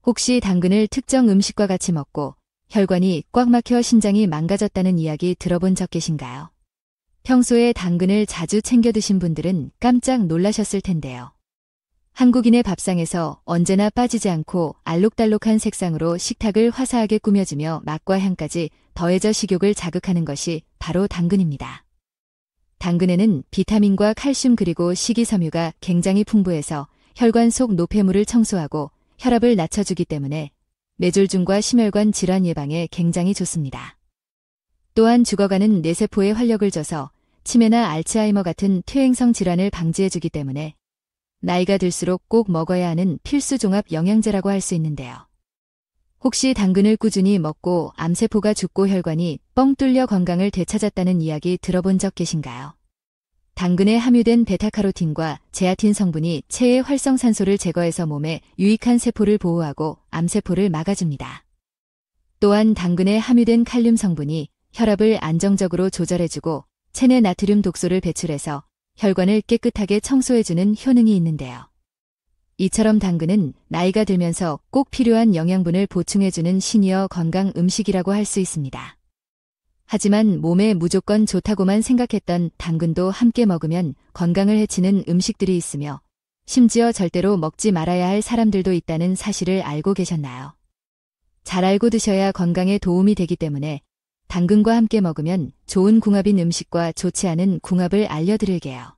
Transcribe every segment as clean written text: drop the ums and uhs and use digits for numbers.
혹시 당근을 특정 음식과 같이 먹고 혈관이 꽉 막혀 신장이 망가졌다는 이야기 들어본 적 계신가요? 평소에 당근을 자주 챙겨 드신 분들은 깜짝 놀라셨을 텐데요. 한국인의 밥상에서 언제나 빠지지 않고 알록달록한 색상으로 식탁을 화사하게 꾸며주며 맛과 향까지 더해져 식욕을 자극하는 것이 바로 당근입니다. 당근에는 비타민과 칼슘 그리고 식이섬유가 굉장히 풍부해서 혈관 속 노폐물을 청소하고 혈압을 낮춰주기 때문에 뇌졸중과 심혈관 질환 예방에 굉장히 좋습니다. 또한 죽어가는 뇌세포에 활력을 줘서 치매나 알츠하이머 같은 퇴행성 질환을 방지해주기 때문에 나이가 들수록 꼭 먹어야 하는 필수 종합 영양제라고 할 수 있는데요. 혹시 당근을 꾸준히 먹고 암세포가 죽고 혈관이 뻥 뚫려 건강을 되찾았다는 이야기 들어본 적 계신가요? 당근에 함유된 베타카로틴과 제아틴 성분이 체의 활성산소를 제거해서 몸에 유익한 세포를 보호하고 암세포를 막아줍니다. 또한 당근에 함유된 칼륨 성분이 혈압을 안정적으로 조절해주고 체내 나트륨 독소를 배출해서 혈관을 깨끗하게 청소해주는 효능이 있는데요. 이처럼 당근은 나이가 들면서 꼭 필요한 영양분을 보충해주는 시니어 건강 음식이라고 할 수 있습니다. 하지만 몸에 무조건 좋다고만 생각했던 당근도 함께 먹으면 건강을 해치는 음식들이 있으며 심지어 절대로 먹지 말아야 할 사람들도 있다는 사실을 알고 계셨나요? 잘 알고 드셔야 건강에 도움이 되기 때문에 당근과 함께 먹으면 좋은 궁합인 음식과 좋지 않은 궁합을 알려드릴게요.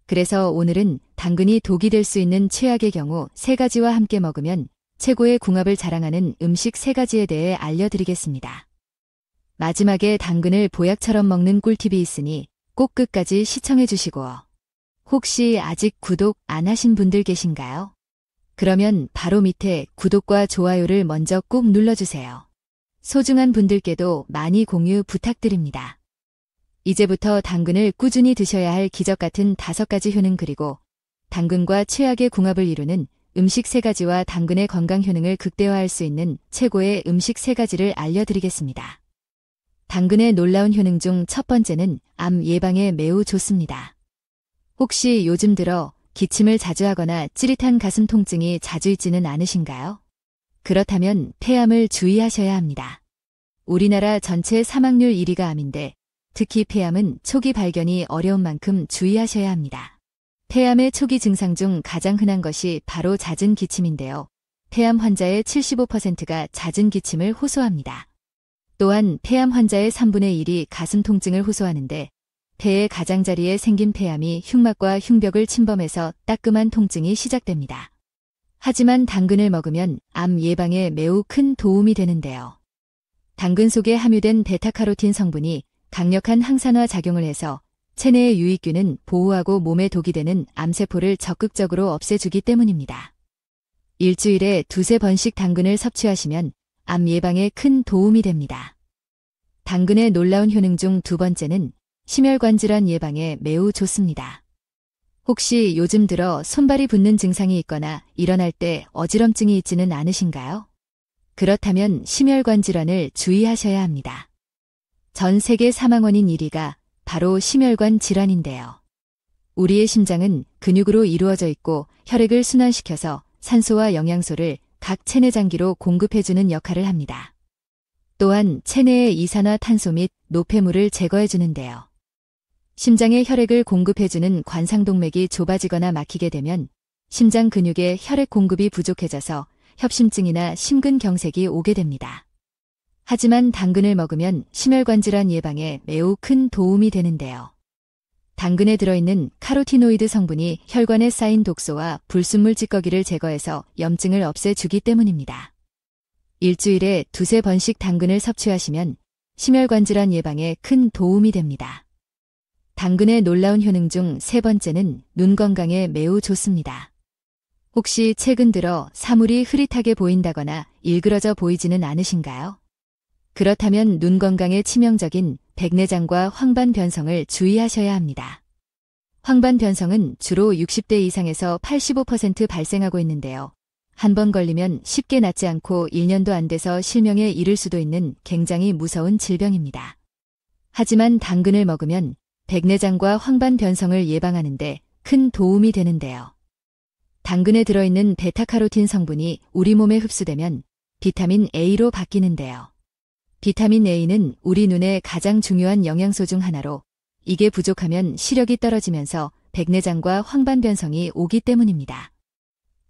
그래서 오늘은 당근이 독이 될 수 있는 최악의 경우 3가지와 함께 먹으면 최고의 궁합을 자랑하는 음식 3가지에 대해 알려드리겠습니다. 마지막에 당근을 보약처럼 먹는 꿀팁이 있으니 꼭 끝까지 시청해주시고 혹시 아직 구독 안 하신 분들 계신가요? 그러면 바로 밑에 구독과 좋아요를 먼저 꼭 눌러주세요. 소중한 분들께도 많이 공유 부탁드립니다. 이제부터 당근을 꾸준히 드셔야 할 기적같은 5가지 효능 그리고 당근과 최악의 궁합을 이루는 음식 3가지와 당근의 건강 효능을 극대화할 수 있는 최고의 음식 3가지를 알려드리겠습니다. 당근의 놀라운 효능 중 첫 번째는 암 예방에 매우 좋습니다. 혹시 요즘 들어 기침을 자주 하거나 찌릿한 가슴 통증이 자주 있지는 않으신가요? 그렇다면 폐암을 주의하셔야 합니다. 우리나라 전체 사망률 1위가 암인데 특히 폐암은 초기 발견이 어려운 만큼 주의하셔야 합니다. 폐암의 초기 증상 중 가장 흔한 것이 바로 잦은 기침인데요. 폐암 환자의 75%가 잦은 기침을 호소합니다. 또한 폐암 환자의 3분의 1이 가슴 통증을 호소하는데 폐의 가장자리에 생긴 폐암이 흉막과 흉벽을 침범해서 따끔한 통증이 시작됩니다. 하지만 당근을 먹으면 암 예방에 매우 큰 도움이 되는데요. 당근 속에 함유된 베타카로틴 성분이 강력한 항산화 작용을 해서 체내의 유익균은 보호하고 몸에 독이 되는 암세포를 적극적으로 없애주기 때문입니다. 일주일에 2~3번씩 당근을 섭취하시면 암 예방에 큰 도움이 됩니다. 당근의 놀라운 효능 중 2번째는 심혈관 질환 예방에 매우 좋습니다. 혹시 요즘 들어 손발이 붓는 증상이 있거나 일어날 때 어지럼증이 있지는 않으신가요? 그렇다면 심혈관 질환을 주의하셔야 합니다. 전 세계 사망원인 1위가 바로 심혈관 질환인데요. 우리의 심장은 근육으로 이루어져 있고 혈액을 순환시켜서 산소와 영양소를 각 체내장기로 공급해주는 역할을 합니다. 또한 체내의 이산화탄소 및 노폐물을 제거해주는데요. 심장에 혈액을 공급해주는 관상동맥이 좁아지거나 막히게 되면 심장 근육에 혈액 공급이 부족해져서 협심증이나 심근경색이 오게 됩니다. 하지만 당근을 먹으면 심혈관 질환 예방에 매우 큰 도움이 되는데요. 당근에 들어있는 카로티노이드 성분이 혈관에 쌓인 독소와 불순물 찌꺼기를 제거해서 염증을 없애주기 때문입니다. 일주일에 2~3번씩 당근을 섭취하시면 심혈관 질환 예방에 큰 도움이 됩니다. 당근의 놀라운 효능 중 3번째는 눈 건강에 매우 좋습니다. 혹시 최근 들어 사물이 흐릿하게 보인다거나 일그러져 보이지는 않으신가요? 그렇다면 눈 건강에 치명적인 백내장과 황반변성을 주의하셔야 합니다. 황반변성은 주로 60대 이상에서 85% 발생하고 있는데요. 한 번 걸리면 쉽게 낫지 않고 1년도 안 돼서 실명에 이를 수도 있는 굉장히 무서운 질병입니다. 하지만 당근을 먹으면 백내장과 황반변성을 예방하는 데 큰 도움이 되는데요. 당근에 들어있는 베타카로틴 성분이 우리 몸에 흡수되면 비타민 A로 바뀌는데요. 비타민 A는 우리 눈의 가장 중요한 영양소 중 하나로 이게 부족하면 시력이 떨어지면서 백내장과 황반변성이 오기 때문입니다.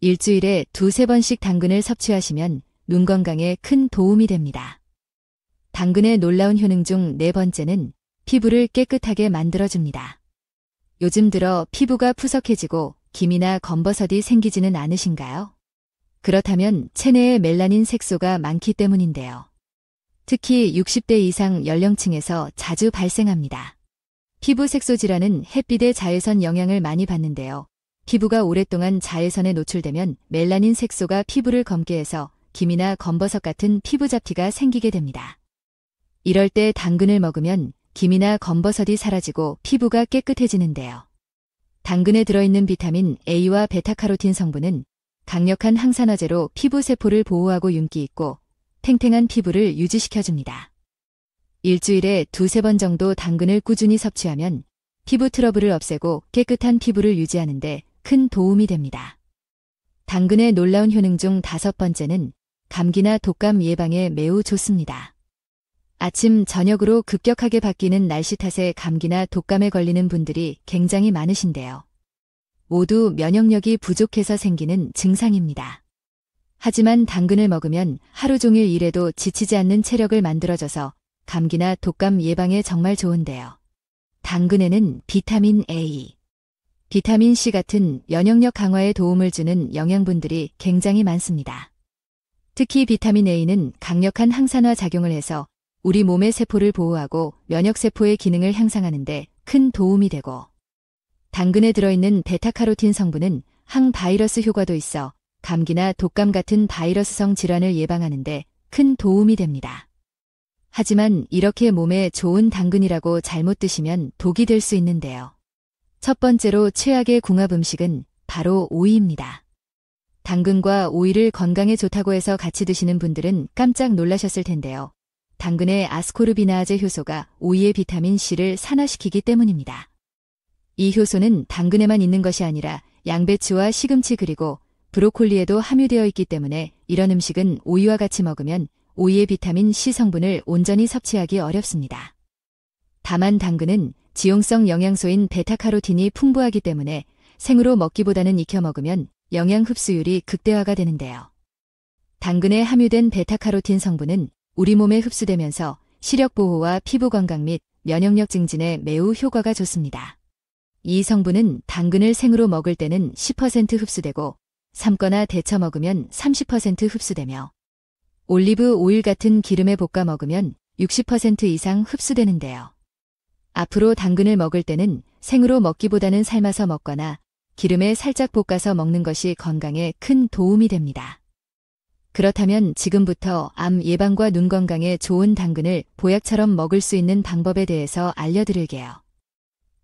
일주일에 2~3번씩 당근을 섭취하시면 눈 건강에 큰 도움이 됩니다. 당근의 놀라운 효능 중 4번째는 피부를 깨끗하게 만들어줍니다. 요즘 들어 피부가 푸석해지고 기미나 검버섯이 생기지는 않으신가요? 그렇다면 체내에 멜라닌 색소가 많기 때문인데요. 특히 60대 이상 연령층에서 자주 발생합니다. 피부 색소 질환은 햇빛의 자외선 영향을 많이 받는데요. 피부가 오랫동안 자외선에 노출되면 멜라닌 색소가 피부를 검게 해서 기미나 검버섯 같은 피부 잡티가 생기게 됩니다. 이럴 때 당근을 먹으면 기미나 검버섯이 사라지고 피부가 깨끗해지는데요. 당근에 들어있는 비타민 A와 베타카로틴 성분은 강력한 항산화제로 피부 세포를 보호하고 윤기 있고 탱탱한 피부를 유지시켜줍니다. 일주일에 2~3번 정도 당근을 꾸준히 섭취하면 피부 트러블을 없애고 깨끗한 피부를 유지하는 데 큰 도움이 됩니다. 당근의 놀라운 효능 중 5번째는 감기나 독감 예방에 매우 좋습니다. 아침, 저녁으로 급격하게 바뀌는 날씨 탓에 감기나 독감에 걸리는 분들이 굉장히 많으신데요. 모두 면역력이 부족해서 생기는 증상입니다. 하지만 당근을 먹으면 하루 종일 일해도 지치지 않는 체력을 만들어줘서 감기나 독감 예방에 정말 좋은데요. 당근에는 비타민 A, 비타민 C 같은 면역력 강화에 도움을 주는 영양분들이 굉장히 많습니다. 특히 비타민 A는 강력한 항산화 작용을 해서 우리 몸의 세포를 보호하고 면역세포의 기능을 향상하는 데 큰 도움이 되고, 당근에 들어있는 베타카로틴 성분은 항바이러스 효과도 있어 감기나 독감 같은 바이러스성 질환을 예방하는 데 큰 도움이 됩니다. 하지만 이렇게 몸에 좋은 당근이라고 잘못 드시면 독이 될 수 있는데요. 첫 번째로 최악의 궁합 음식은 바로 오이입니다. 당근과 오이를 건강에 좋다고 해서 같이 드시는 분들은 깜짝 놀라셨을 텐데요. 당근의 아스코르비나아제 효소가 오이의 비타민 C를 산화시키기 때문입니다. 이 효소는 당근에만 있는 것이 아니라 양배추와 시금치 그리고 브로콜리에도 함유되어 있기 때문에 이런 음식은 오이와 같이 먹으면 오이의 비타민 C 성분을 온전히 섭취하기 어렵습니다. 다만 당근은 지용성 영양소인 베타카로틴이 풍부하기 때문에 생으로 먹기보다는 익혀 먹으면 영양 흡수율이 극대화가 되는데요. 당근에 함유된 베타카로틴 성분은 우리 몸에 흡수되면서 시력 보호와 피부 건강 및 면역력 증진에 매우 효과가 좋습니다. 이 성분은 당근을 생으로 먹을 때는 10% 흡수되고 삶거나 데쳐 먹으면 30% 흡수되며 올리브 오일 같은 기름에 볶아 먹으면 60% 이상 흡수되는데요. 앞으로 당근을 먹을 때는 생으로 먹기보다는 삶아서 먹거나 기름에 살짝 볶아서 먹는 것이 건강에 큰 도움이 됩니다. 그렇다면 지금부터 암 예방과 눈 건강에 좋은 당근을 보약처럼 먹을 수 있는 방법에 대해서 알려드릴게요.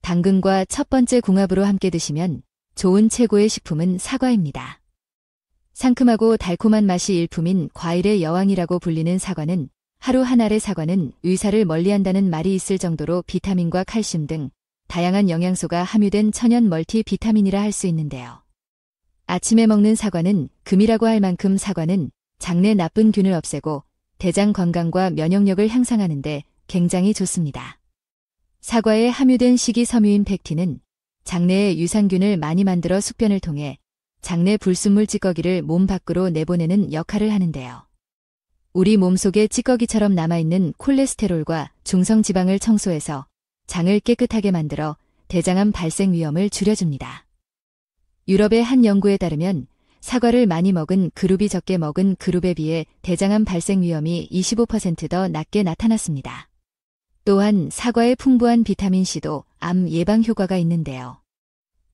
당근과 첫 번째 궁합으로 함께 드시면 좋은 최고의 식품은 사과입니다. 상큼하고 달콤한 맛이 일품인 과일의 여왕이라고 불리는 사과는 하루 한 알의 사과는 의사를 멀리한다는 말이 있을 정도로 비타민과 칼슘 등 다양한 영양소가 함유된 천연 멀티 비타민이라 할 수 있는데요. 아침에 먹는 사과는 금이라고 할 만큼 사과는 장내 나쁜 균을 없애고 대장 건강과 면역력을 향상하는 데 굉장히 좋습니다. 사과에 함유된 식이섬유인 팩틴은 장내에 유산균을 많이 만들어 숙변을 통해 장내 불순물 찌꺼기를 몸 밖으로 내보내는 역할을 하는데요. 우리 몸속에 찌꺼기처럼 남아있는 콜레스테롤과 중성지방을 청소해서 장을 깨끗하게 만들어 대장암 발생 위험을 줄여줍니다. 유럽의 한 연구에 따르면 사과를 많이 먹은 그룹이 적게 먹은 그룹에 비해 대장암 발생 위험이 25% 더 낮게 나타났습니다. 또한 사과의 풍부한 비타민C도 암 예방 효과가 있는데요.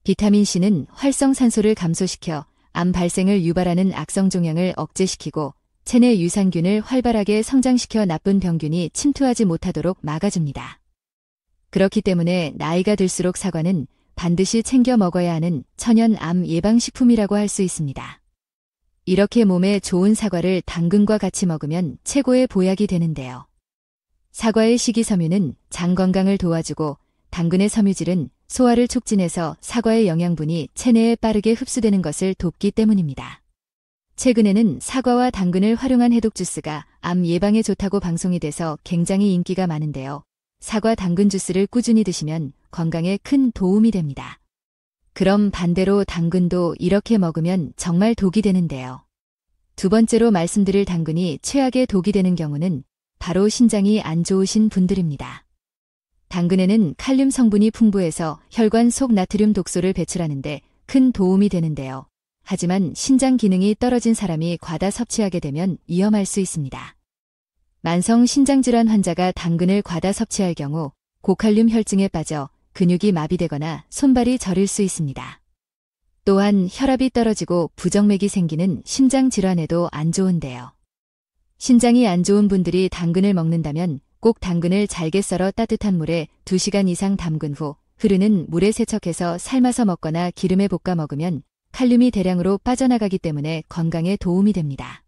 비타민C는 활성산소를 감소시켜 암 발생을 유발하는 악성 종양을 억제시키고 체내 유산균을 활발하게 성장시켜 나쁜 병균이 침투하지 못하도록 막아줍니다. 그렇기 때문에 나이가 들수록 사과는 반드시 챙겨 먹어야 하는 천연 암 예방식품이라고 할 수 있습니다. 이렇게 몸에 좋은 사과를 당근과 같이 먹으면 최고의 보약이 되는데요. 사과의 식이섬유는 장 건강을 도와주고 당근의 섬유질은 소화를 촉진해서 사과의 영양분이 체내에 빠르게 흡수되는 것을 돕기 때문입니다. 최근에는 사과와 당근을 활용한 해독 주스가 암 예방에 좋다고 방송이 돼서 굉장히 인기가 많은데요. 사과 당근 주스를 꾸준히 드시면 건강에 큰 도움이 됩니다. 그럼 반대로 당근도 이렇게 먹으면 정말 독이 되는데요. 두 번째로 말씀드릴 당근이 최악의 독이 되는 경우는 바로 신장이 안 좋으신 분들입니다. 당근에는 칼륨 성분이 풍부해서 혈관 속 나트륨 독소를 배출하는데 큰 도움이 되는데요. 하지만 신장 기능이 떨어진 사람이 과다 섭취하게 되면 위험할 수 있습니다. 만성 신장질환 환자가 당근을 과다 섭취할 경우 고칼륨 혈증에 빠져 근육이 마비되거나 손발이 저릴 수 있습니다. 또한 혈압이 떨어지고 부정맥이 생기는 심장 질환에도 안 좋은데요. 신장이 안 좋은 분들이 당근을 먹는다면 꼭 당근을 잘게 썰어 따뜻한 물에 2시간 이상 담근 후 흐르는 물에 세척해서 삶아서 먹거나 기름에 볶아 먹으면 칼륨이 대량으로 빠져나가기 때문에 건강에 도움이 됩니다.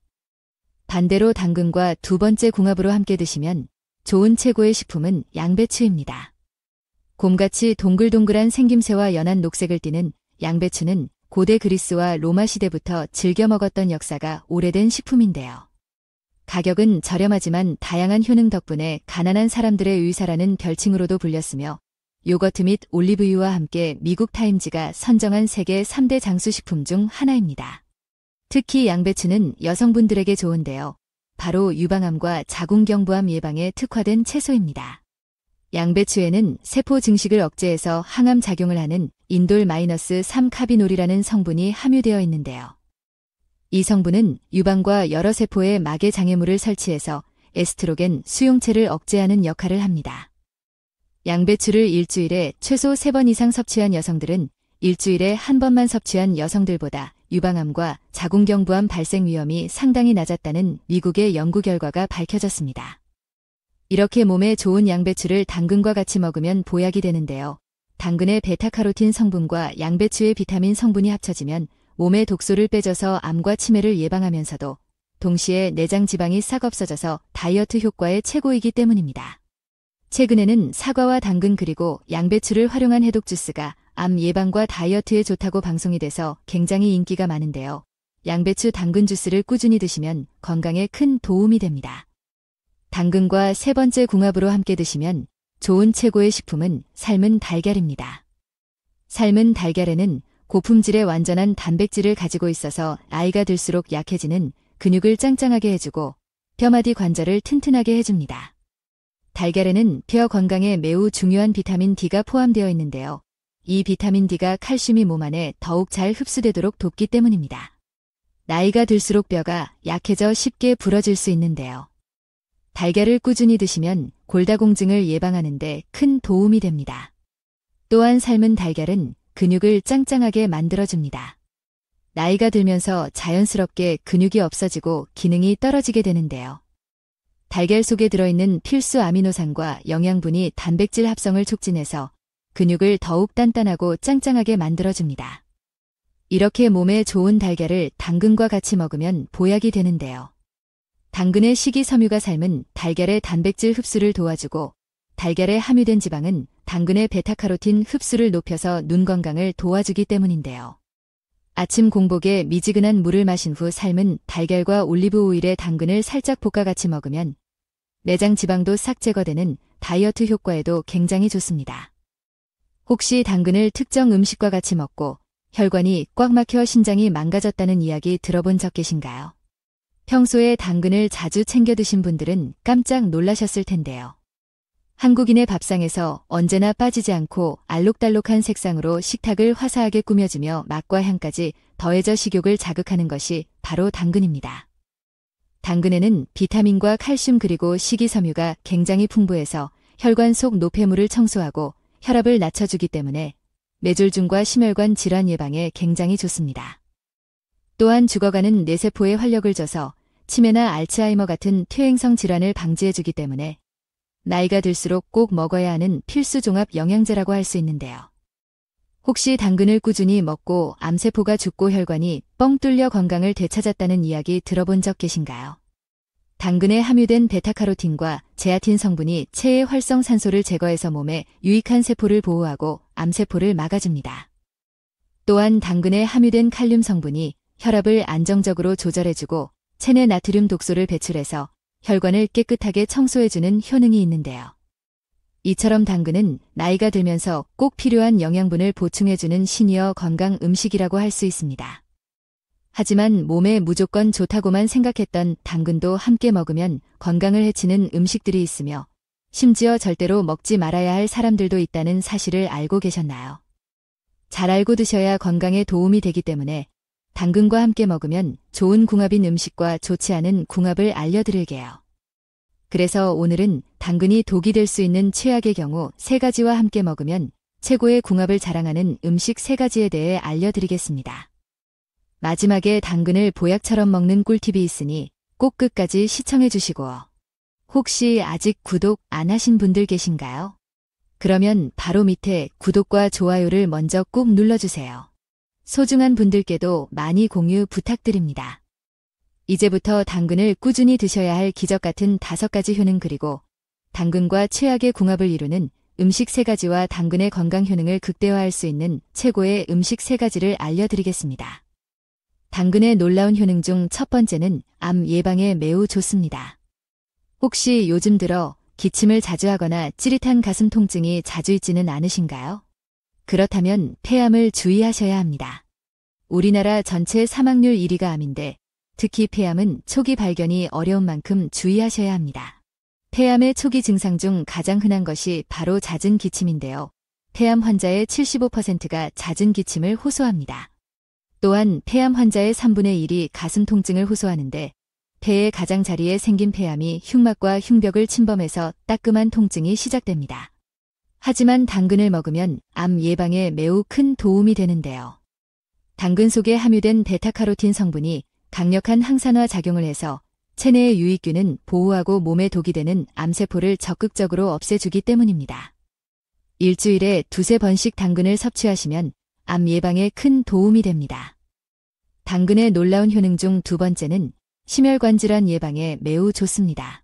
반대로 당근과 두 번째 궁합으로 함께 드시면 좋은 최고의 식품은 양배추입니다. 곰같이 동글동글한 생김새와 연한 녹색을 띠는 양배추는 고대 그리스와 로마 시대부터 즐겨 먹었던 역사가 오래된 식품인데요. 가격은 저렴하지만 다양한 효능 덕분에 가난한 사람들의 의사라는 별칭으로도 불렸으며 요거트 및 올리브유와 함께 미국 타임지가 선정한 세계 3대 장수식품 중 하나입니다. 특히 양배추는 여성분들에게 좋은데요. 바로 유방암과 자궁경부암 예방에 특화된 채소입니다. 양배추에는 세포 증식을 억제해서 항암 작용을 하는 인돌-3카비놀이라는 성분이 함유되어 있는데요. 이 성분은 유방과 여러 세포에 막의 장애물을 설치해서 에스트로겐 수용체를 억제하는 역할을 합니다. 양배추를 일주일에 최소 3번 이상 섭취한 여성들은 일주일에 한 번만 섭취한 여성들보다 유방암과 자궁경부암 발생 위험이 상당히 낮았다는 미국의 연구 결과가 밝혀졌습니다. 이렇게 몸에 좋은 양배추를 당근과 같이 먹으면 보약이 되는데요. 당근의 베타카로틴 성분과 양배추의 비타민 성분이 합쳐지면 몸의 독소를 빼줘서 암과 치매를 예방하면서도 동시에 내장 지방이 싹 없어져서 다이어트 효과에 최고이기 때문입니다. 최근에는 사과와 당근 그리고 양배추를 활용한 해독 주스가 암 예방과 다이어트에 좋다고 방송이 돼서 굉장히 인기가 많은데요. 양배추 당근 주스를 꾸준히 드시면 건강에 큰 도움이 됩니다. 당근과 세 번째 궁합으로 함께 드시면 좋은 최고의 식품은 삶은 달걀입니다. 삶은 달걀에는 고품질의 완전한 단백질을 가지고 있어서 나이가 들수록 약해지는 근육을 짱짱하게 해주고 뼈마디 관절을 튼튼하게 해줍니다. 달걀에는 뼈 건강에 매우 중요한 비타민 D가 포함되어 있는데요. 이 비타민 D가 칼슘이 몸 안에 더욱 잘 흡수되도록 돕기 때문입니다. 나이가 들수록 뼈가 약해져 쉽게 부러질 수 있는데요. 달걀을 꾸준히 드시면 골다공증을 예방하는 데 큰 도움이 됩니다. 또한 삶은 달걀은 근육을 짱짱하게 만들어줍니다. 나이가 들면서 자연스럽게 근육이 없어지고 기능이 떨어지게 되는데요. 달걀 속에 들어있는 필수 아미노산과 영양분이 단백질 합성을 촉진해서 근육을 더욱 단단하고 짱짱하게 만들어줍니다. 이렇게 몸에 좋은 달걀을 당근과 같이 먹으면 보약이 되는데요. 당근의 식이섬유가 삶은 달걀의 단백질 흡수를 도와주고 달걀에 함유된 지방은 당근의 베타카로틴 흡수를 높여서 눈 건강을 도와주기 때문인데요. 아침 공복에 미지근한 물을 마신 후 삶은 달걀과 올리브 오일에 당근을 살짝 볶아 같이 먹으면 내장 지방도 싹 제거되는 다이어트 효과에도 굉장히 좋습니다. 혹시 당근을 특정 음식과 같이 먹고 혈관이 꽉 막혀 신장이 망가졌다는 이야기 들어본 적 계신가요? 평소에 당근을 자주 챙겨 드신 분들은 깜짝 놀라셨을 텐데요. 한국인의 밥상에서 언제나 빠지지 않고 알록달록한 색상으로 식탁을 화사하게 꾸며주며 맛과 향까지 더해져 식욕을 자극하는 것이 바로 당근입니다. 당근에는 비타민과 칼슘 그리고 식이섬유가 굉장히 풍부해서 혈관 속 노폐물을 청소하고 혈압을 낮춰주기 때문에 뇌졸중과 심혈관 질환 예방에 굉장히 좋습니다. 또한 죽어가는 뇌세포에 활력을 줘서 치매나 알츠하이머 같은 퇴행성 질환을 방지해주기 때문에 나이가 들수록 꼭 먹어야 하는 필수 종합 영양제라고 할 수 있는데요. 혹시 당근을 꾸준히 먹고 암세포가 죽고 혈관이 뻥 뚫려 건강을 되찾았다는 이야기 들어본 적 계신가요? 당근에 함유된 베타카로틴과 제아틴 성분이 체의 활성산소를 제거해서 몸에 유익한 세포를 보호하고 암세포를 막아줍니다. 또한 당근에 함유된 칼륨 성분이 혈압을 안정적으로 조절해주고 체내 나트륨 독소를 배출해서 혈관을 깨끗하게 청소해주는 효능이 있는데요. 이처럼 당근은 나이가 들면서 꼭 필요한 영양분을 보충해주는 시니어 건강 음식이라고 할 수 있습니다. 하지만 몸에 무조건 좋다고만 생각했던 당근도 함께 먹으면 건강을 해치는 음식들이 있으며 심지어 절대로 먹지 말아야 할 사람들도 있다는 사실을 알고 계셨나요? 잘 알고 드셔야 건강에 도움이 되기 때문에 당근과 함께 먹으면 좋은 궁합인 음식과 좋지 않은 궁합을 알려드릴게요. 그래서 오늘은 당근이 독이 될 수 있는 최악의 경우 3가지와 함께 먹으면 최고의 궁합을 자랑하는 음식 3가지에 대해 알려드리겠습니다. 마지막에 당근을 보약처럼 먹는 꿀팁이 있으니 꼭 끝까지 시청해 주시고 혹시 아직 구독 안 하신 분들 계신가요? 그러면 바로 밑에 구독과 좋아요를 먼저 꼭 눌러주세요. 소중한 분들께도 많이 공유 부탁드립니다. 이제부터 당근을 꾸준히 드셔야 할 기적 같은 5가지 효능 그리고 당근과 최악의 궁합을 이루는 음식 3가지와 당근의 건강 효능을 극대화할 수 있는 최고의 음식 3가지를 알려드리겠습니다. 당근의 놀라운 효능 중 첫 번째는 암 예방에 매우 좋습니다. 혹시 요즘 들어 기침을 자주 하거나 찌릿한 가슴 통증이 자주 있지는 않으신가요? 그렇다면 폐암을 주의하셔야 합니다. 우리나라 전체 사망률 1위가 암인데 특히 폐암은 초기 발견이 어려운 만큼 주의하셔야 합니다. 폐암의 초기 증상 중 가장 흔한 것이 바로 잦은 기침인데요. 폐암 환자의 75%가 잦은 기침을 호소합니다. 또한 폐암 환자의 3분의 1이 가슴 통증을 호소하는데 폐의 가장자리에 생긴 폐암이 흉막과 흉벽을 침범해서 따끔한 통증이 시작됩니다. 하지만 당근을 먹으면 암 예방에 매우 큰 도움이 되는데요. 당근 속에 함유된 베타카로틴 성분이 강력한 항산화 작용을 해서 체내의 유익균은 보호하고 몸에 독이 되는 암세포를 적극적으로 없애주기 때문입니다. 일주일에 2~3번씩 당근을 섭취하시면 암 예방에 큰 도움이 됩니다. 당근의 놀라운 효능 중 2번째는 심혈관 질환 예방에 매우 좋습니다.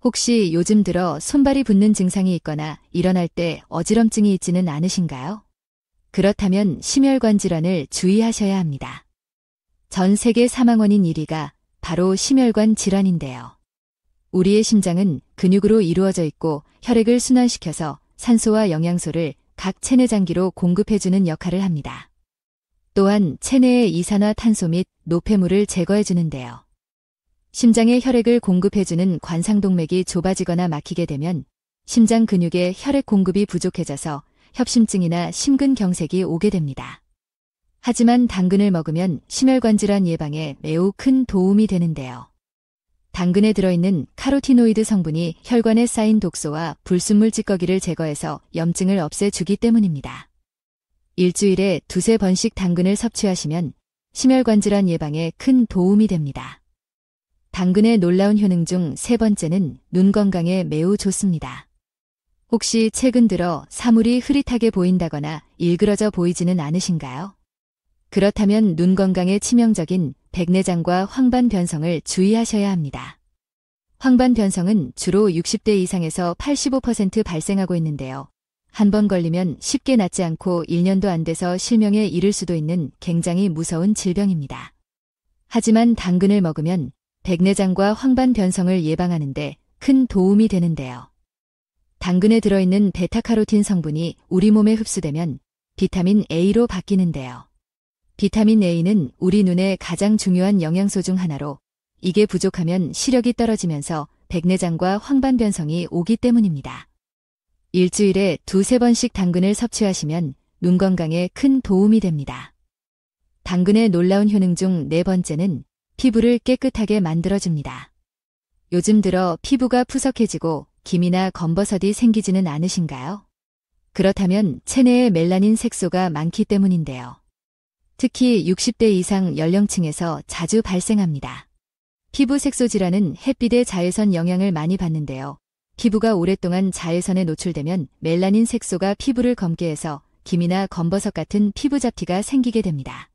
혹시 요즘 들어 손발이 붓는 증상이 있거나 일어날 때 어지럼증이 있지는 않으신가요? 그렇다면 심혈관 질환을 주의하셔야 합니다. 전 세계 사망 원인 1위가 바로 심혈관 질환인데요. 우리의 심장은 근육으로 이루어져 있고 혈액을 순환시켜서 산소와 영양소를 각 체내 장기로 공급해주는 역할을 합니다. 또한 체내의 이산화탄소 및 노폐물을 제거해주는데요. 심장에 혈액을 공급해주는 관상동맥이 좁아지거나 막히게 되면 심장 근육에 혈액 공급이 부족해져서 협심증이나 심근경색이 오게 됩니다. 하지만 당근을 먹으면 심혈관 질환 예방에 매우 큰 도움이 되는데요. 당근에 들어있는 카로티노이드 성분이 혈관에 쌓인 독소와 불순물 찌꺼기를 제거해서 염증을 없애주기 때문입니다. 일주일에 2~3번씩 당근을 섭취하시면 심혈관 질환 예방에 큰 도움이 됩니다. 당근의 놀라운 효능 중 3번째는 눈 건강에 매우 좋습니다. 혹시 최근 들어 사물이 흐릿하게 보인다거나 일그러져 보이지는 않으신가요? 그렇다면 눈 건강에 치명적인 백내장과 황반변성을 주의하셔야 합니다. 황반변성은 주로 60대 이상에서 85% 발생하고 있는데요. 한 번 걸리면 쉽게 낫지 않고 1년도 안 돼서 실명에 이를 수도 있는 굉장히 무서운 질병입니다. 하지만 당근을 먹으면 백내장과 황반변성을 예방하는데 큰 도움이 되는데요. 당근에 들어있는 베타카로틴 성분이 우리 몸에 흡수되면 비타민 A로 바뀌는데요. 비타민 A는 우리 눈의 가장 중요한 영양소 중 하나로 이게 부족하면 시력이 떨어지면서 백내장과 황반변성이 오기 때문입니다. 일주일에 2~3번씩 당근을 섭취하시면 눈 건강에 큰 도움이 됩니다. 당근의 놀라운 효능 중 4번째는 피부를 깨끗하게 만들어줍니다. 요즘 들어 피부가 푸석해지고 기미나 검버섯이 생기지는 않으신가요? 그렇다면 체내에 멜라닌 색소가 많기 때문인데요. 특히 60대 이상 연령층에서 자주 발생합니다. 피부 색소 질환은 햇빛의 자외선 영향을 많이 받는데요. 피부가 오랫동안 자외선에 노출되면 멜라닌 색소가 피부를 검게 해서 기미나 검버섯 같은 피부 잡티가 생기게 됩니다.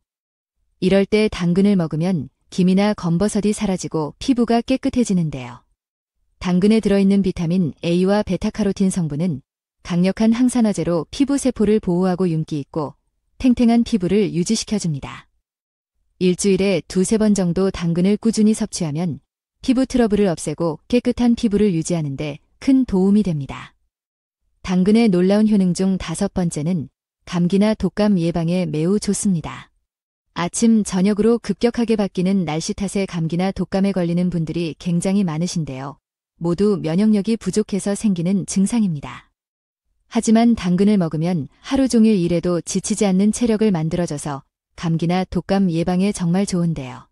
이럴 때 당근을 먹으면 기미나 검버섯이 사라지고 피부가 깨끗해지는데요. 당근에 들어있는 비타민 A와 베타카로틴 성분은 강력한 항산화제로 피부 세포를 보호하고 윤기 있고 탱탱한 피부를 유지시켜줍니다. 일주일에 2~3번 정도 당근을 꾸준히 섭취하면 피부 트러블을 없애고 깨끗한 피부를 유지하는 데 큰 도움이 됩니다. 당근의 놀라운 효능 중 5번째는 감기나 독감 예방에 매우 좋습니다. 아침, 저녁으로 급격하게 바뀌는 날씨 탓에 감기나 독감에 걸리는 분들이 굉장히 많으신데요. 모두 면역력이 부족해서 생기는 증상입니다. 하지만 당근을 먹으면 하루 종일 일해도 지치지 않는 체력을 만들어줘서 감기나 독감 예방에 정말 좋은데요.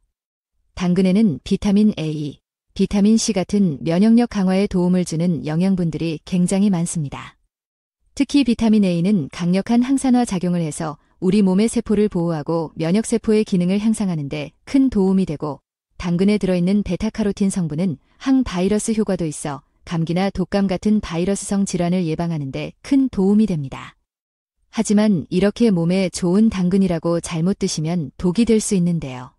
당근에는 비타민 A, 비타민 C 같은 면역력 강화에 도움을 주는 영양분들이 굉장히 많습니다. 특히 비타민 A는 강력한 항산화 작용을 해서 우리 몸의 세포를 보호하고 면역세포의 기능을 향상하는 데 큰 도움이 되고, 당근에 들어있는 베타카로틴 성분은 항바이러스 효과도 있어 감기나 독감 같은 바이러스성 질환을 예방하는 데 큰 도움이 됩니다. 하지만 이렇게 몸에 좋은 당근이라고 잘못 드시면 독이 될 수 있는데요.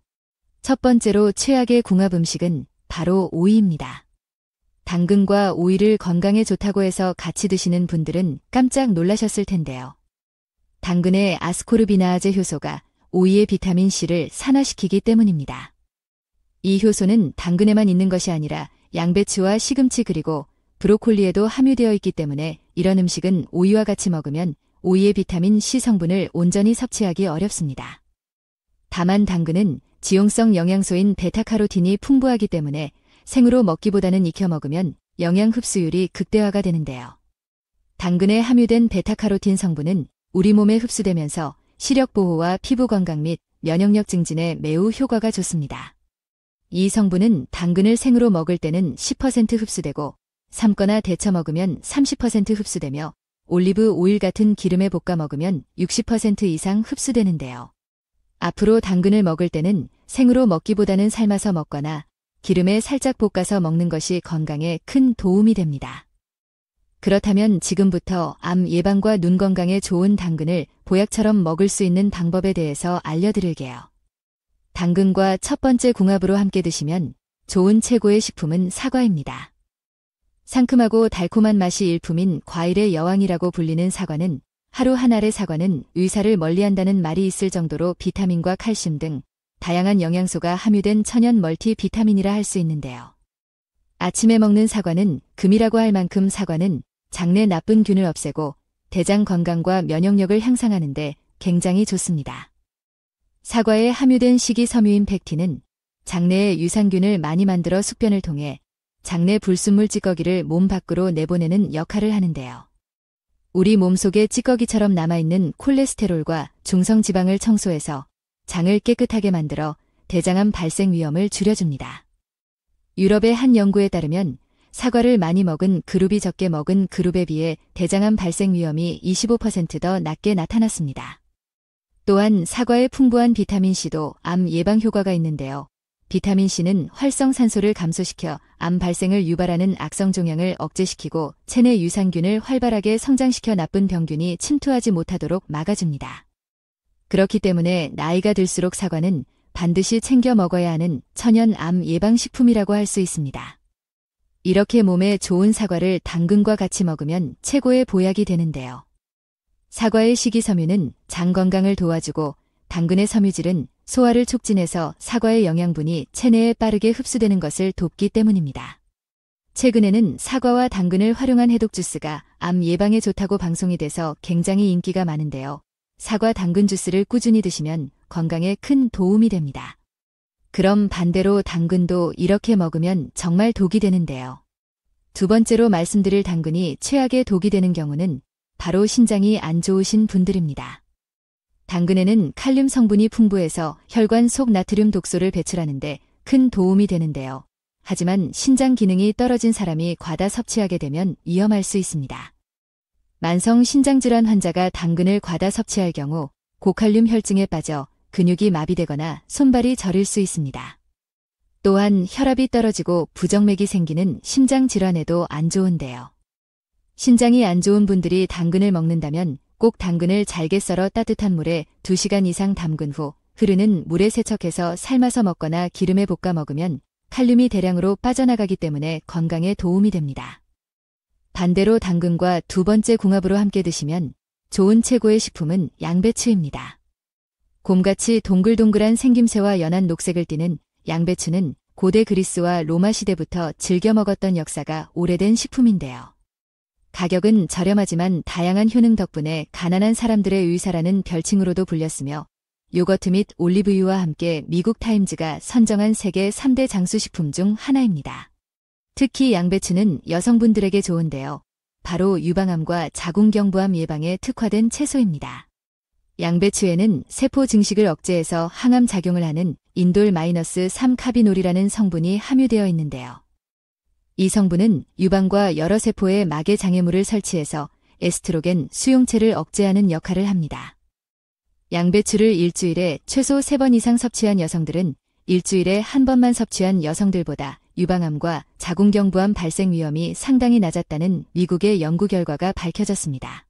첫 번째로 최악의 궁합 음식은 바로 오이입니다. 당근과 오이를 건강에 좋다고 해서 같이 드시는 분들은 깜짝 놀라셨을 텐데요. 당근의 아스코르비나아제 효소가 오이의 비타민 C를 산화시키기 때문입니다. 이 효소는 당근에만 있는 것이 아니라 양배추와 시금치 그리고 브로콜리에도 함유되어 있기 때문에 이런 음식은 오이와 같이 먹으면 오이의 비타민 C 성분을 온전히 섭취하기 어렵습니다. 다만 당근은 지용성 영양소인 베타카로틴이 풍부하기 때문에 생으로 먹기보다는 익혀 먹으면 영양 흡수율이 극대화가 되는데요. 당근에 함유된 베타카로틴 성분은 우리 몸에 흡수되면서 시력 보호와 피부 건강 및 면역력 증진에 매우 효과가 좋습니다. 이 성분은 당근을 생으로 먹을 때는 10% 흡수되고 삶거나 데쳐 먹으면 30% 흡수되며 올리브 오일 같은 기름에 볶아 먹으면 60% 이상 흡수되는데요. 앞으로 당근을 먹을 때는 생으로 먹기보다는 삶아서 먹거나 기름에 살짝 볶아서 먹는 것이 건강에 큰 도움이 됩니다. 그렇다면 지금부터 암 예방과 눈 건강에 좋은 당근을 보약처럼 먹을 수 있는 방법에 대해서 알려드릴게요. 당근과 첫 번째 궁합으로 함께 드시면 좋은 최고의 식품은 사과입니다. 상큼하고 달콤한 맛이 일품인 과일의 여왕이라고 불리는 사과는 하루 한 알의 사과는 의사를 멀리한다는 말이 있을 정도로 비타민과 칼슘 등 다양한 영양소가 함유된 천연 멀티비타민이라 할 수 있는데요. 아침에 먹는 사과는 금이라고 할 만큼 사과는 장내 나쁜 균을 없애고 대장 건강과 면역력을 향상하는 데 굉장히 좋습니다. 사과에 함유된 식이섬유인 펙틴은 장내에 유산균을 많이 만들어 숙변을 통해 장내 불순물 찌꺼기를 몸 밖으로 내보내는 역할을 하는데요. 우리 몸속에 찌꺼기처럼 남아있는 콜레스테롤과 중성지방을 청소해서 장을 깨끗하게 만들어 대장암 발생 위험을 줄여줍니다. 유럽의 한 연구에 따르면 사과를 많이 먹은 그룹이 적게 먹은 그룹에 비해 대장암 발생 위험이 25% 더 낮게 나타났습니다. 또한 사과의 풍부한 비타민C도 암 예방 효과가 있는데요. 비타민C는 활성산소를 감소시켜 암 발생을 유발하는 악성 종양을 억제시키고 체내 유산균을 활발하게 성장시켜 나쁜 병균이 침투하지 못하도록 막아줍니다. 그렇기 때문에 나이가 들수록 사과는 반드시 챙겨 먹어야 하는 천연 암 예방식품이라고 할 수 있습니다. 이렇게 몸에 좋은 사과를 당근과 같이 먹으면 최고의 보약이 되는데요. 사과의 식이섬유는 장 건강을 도와주고 당근의 섬유질은 소화를 촉진해서 사과의 영양분이 체내에 빠르게 흡수되는 것을 돕기 때문입니다. 최근에는 사과와 당근을 활용한 해독 주스가 암 예방에 좋다고 방송이 돼서 굉장히 인기가 많은데요. 사과 당근 주스를 꾸준히 드시면 건강에 큰 도움이 됩니다. 그럼 반대로 당근도 이렇게 먹으면 정말 독이 되는데요. 두 번째로 말씀드릴 당근이 최악의 독이 되는 경우는 바로 신장이 안 좋으신 분들입니다. 당근에는 칼륨 성분이 풍부해서 혈관 속 나트륨 독소를 배출하는데 큰 도움이 되는데요. 하지만 신장 기능이 떨어진 사람이 과다 섭취하게 되면 위험할 수 있습니다. 만성 신장질환 환자가 당근을 과다 섭취할 경우 고칼륨 혈증에 빠져 근육이 마비되거나 손발이 저릴 수 있습니다. 또한 혈압이 떨어지고 부정맥이 생기는 심장질환에도 안 좋은데요. 신장이 안 좋은 분들이 당근을 먹는다면 꼭 당근을 잘게 썰어 따뜻한 물에 2시간 이상 담근 후 흐르는 물에 세척해서 삶아서 먹거나 기름에 볶아 먹으면 칼륨이 대량으로 빠져나가기 때문에 건강에 도움이 됩니다. 반대로 당근과 두 번째 궁합으로 함께 드시면 좋은 최고의 식품은 양배추입니다. 곰같이 동글동글한 생김새와 연한 녹색을 띠는 양배추는 고대 그리스와 로마 시대부터 즐겨 먹었던 역사가 오래된 식품인데요. 가격은 저렴하지만 다양한 효능 덕분에 가난한 사람들의 의사라는 별칭으로도 불렸으며 요거트 및 올리브유와 함께 미국 타임즈가 선정한 세계 3대 장수식품 중 하나입니다. 특히 양배추는 여성분들에게 좋은데요. 바로 유방암과 자궁경부암 예방에 특화된 채소입니다. 양배추에는 세포 증식을 억제해서 항암 작용을 하는 인돌-3카비놀이라는 성분이 함유되어 있는데요. 이 성분은 유방과 여러 세포에 막의 장애물을 설치해서 에스트로겐 수용체를 억제하는 역할을 합니다. 양배추를 일주일에 최소 3번 이상 섭취한 여성들은 일주일에 한 번만 섭취한 여성들보다 유방암과 자궁경부암 발생 위험이 상당히 낮았다는 미국의 연구 결과가 밝혀졌습니다.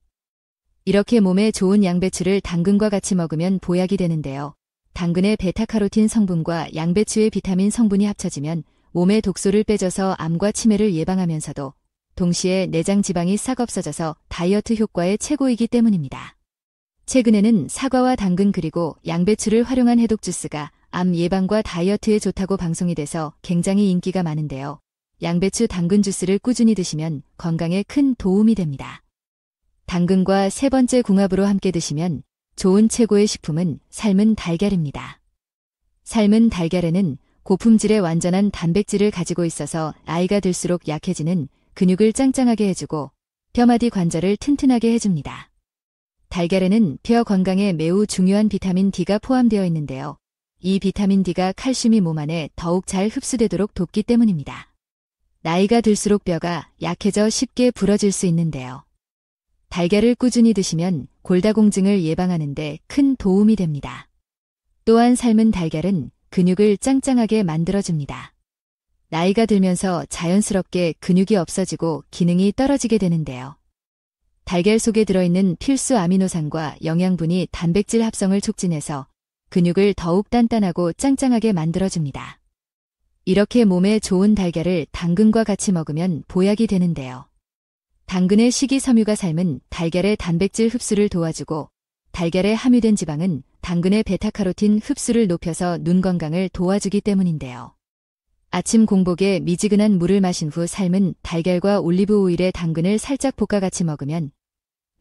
이렇게 몸에 좋은 양배추를 당근과 같이 먹으면 보약이 되는데요. 당근의 베타카로틴 성분과 양배추의 비타민 성분이 합쳐지면 몸의 독소를 빼줘서 암과 치매를 예방하면서도 동시에 내장 지방이 싹 없어져서 다이어트 효과에 최고이기 때문입니다. 최근에는 사과와 당근 그리고 양배추를 활용한 해독 주스가 암 예방과 다이어트에 좋다고 방송이 돼서 굉장히 인기가 많은데요. 양배추 당근 주스를 꾸준히 드시면 건강에 큰 도움이 됩니다. 당근과 세 번째 궁합으로 함께 드시면 좋은 최고의 식품은 삶은 달걀입니다. 삶은 달걀에는 고품질의 완전한 단백질을 가지고 있어서 나이가 들수록 약해지는 근육을 짱짱하게 해주고 뼈마디 관절을 튼튼하게 해줍니다. 달걀에는 뼈 건강에 매우 중요한 비타민 D가 포함되어 있는데요. 이 비타민 D가 칼슘이 몸 안에 더욱 잘 흡수되도록 돕기 때문입니다. 나이가 들수록 뼈가 약해져 쉽게 부러질 수 있는데요. 달걀을 꾸준히 드시면 골다공증을 예방하는 데 큰 도움이 됩니다. 또한 삶은 달걀은 근육을 짱짱하게 만들어줍니다. 나이가 들면서 자연스럽게 근육이 없어지고 기능이 떨어지게 되는데요. 달걀 속에 들어있는 필수 아미노산과 영양분이 단백질 합성을 촉진해서 근육을 더욱 단단하고 짱짱하게 만들어줍니다. 이렇게 몸에 좋은 달걀을 당근과 같이 먹으면 보약이 되는데요. 당근의 식이섬유가 삶은 달걀의 단백질 흡수를 도와주고 달걀에 함유된 지방은 당근의 베타카로틴 흡수를 높여서 눈 건강을 도와주기 때문인데요. 아침 공복에 미지근한 물을 마신 후 삶은 달걀과 올리브 오일에 당근을 살짝 볶아 같이 먹으면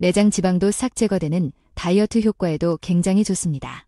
내장 지방도 싹 제거되는 다이어트 효과에도 굉장히 좋습니다.